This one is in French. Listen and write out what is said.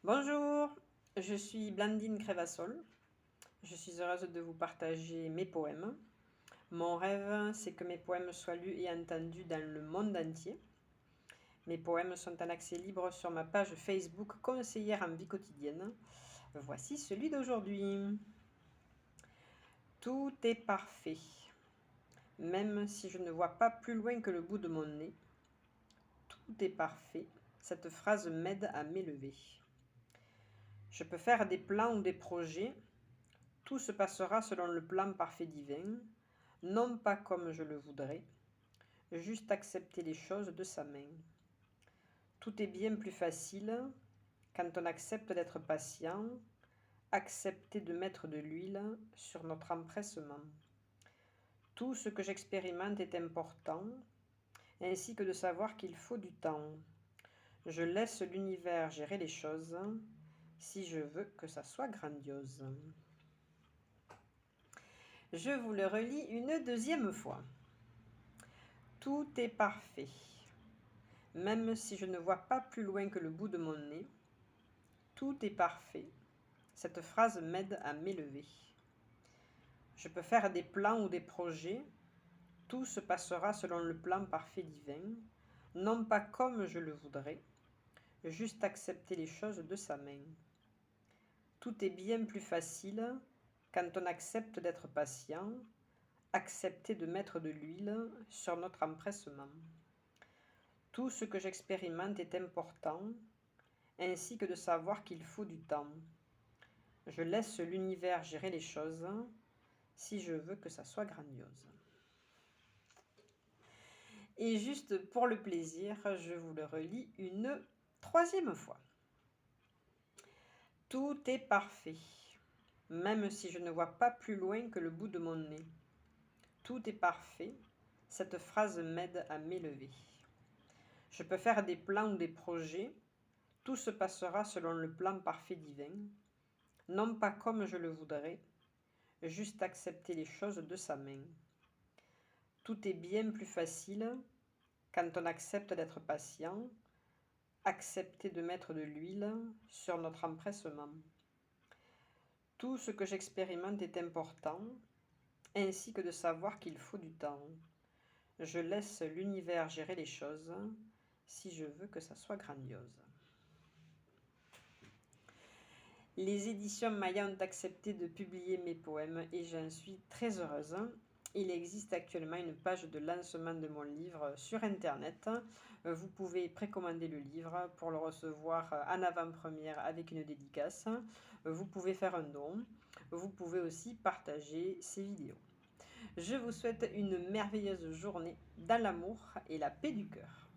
Bonjour, je suis Blandine Crévassol. Je suis heureuse de vous partager mes poèmes. Mon rêve, c'est que mes poèmes soient lus et entendus dans le monde entier. Mes poèmes sont en accès libre sur ma page Facebook Conseillère en vie quotidienne. Voici celui d'aujourd'hui. Tout est parfait, même si je ne vois pas plus loin que le bout de mon nez. Tout est parfait, cette phrase m'aide à m'élever. Je peux faire des plans ou des projets. Tout se passera selon le plan parfait divin, non pas comme je le voudrais, juste accepter les choses de sa main. Tout est bien plus facile quand on accepte d'être patient, accepter de mettre de l'huile sur notre empressement. Tout ce que j'expérimente est important, ainsi que de savoir qu'il faut du temps. Je laisse l'univers gérer les choses, si je veux que ça soit grandiose. Je vous le relis une deuxième fois. Tout est parfait, même si je ne vois pas plus loin que le bout de mon nez. Tout est parfait, cette phrase m'aide à m'élever. Je peux faire des plans ou des projets. Tout se passera selon le plan parfait divin, non pas comme je le voudrais, juste accepter les choses de sa main. Tout est bien plus facile quand on accepte d'être patient, accepter de mettre de l'huile sur notre empressement. Tout ce que j'expérimente est important, ainsi que de savoir qu'il faut du temps. Je laisse l'univers gérer les choses, si je veux que ça soit grandiose. Et juste pour le plaisir, je vous le relis une troisième fois. Tout est parfait, même si je ne vois pas plus loin que le bout de mon nez. Tout est parfait, cette phrase m'aide à m'élever. Je peux faire des plans ou des projets. Tout se passera selon le plan parfait divin, non pas comme je le voudrais, juste accepter les choses de sa main. Tout est bien plus facile quand on accepte d'être patient, accepter de mettre de l'huile sur notre empressement. Tout ce que j'expérimente est important, ainsi que de savoir qu'il faut du temps. Je laisse l'univers gérer les choses, si je veux que ça soit grandiose. Les éditions Maya ont accepté de publier mes poèmes et j'en suis très heureuse. Il existe actuellement une page de lancement de mon livre sur Internet. Vous pouvez précommander le livre pour le recevoir en avant-première avec une dédicace. Vous pouvez faire un don. Vous pouvez aussi partager ces vidéos. Je vous souhaite une merveilleuse journée dans l'amour et la paix du cœur.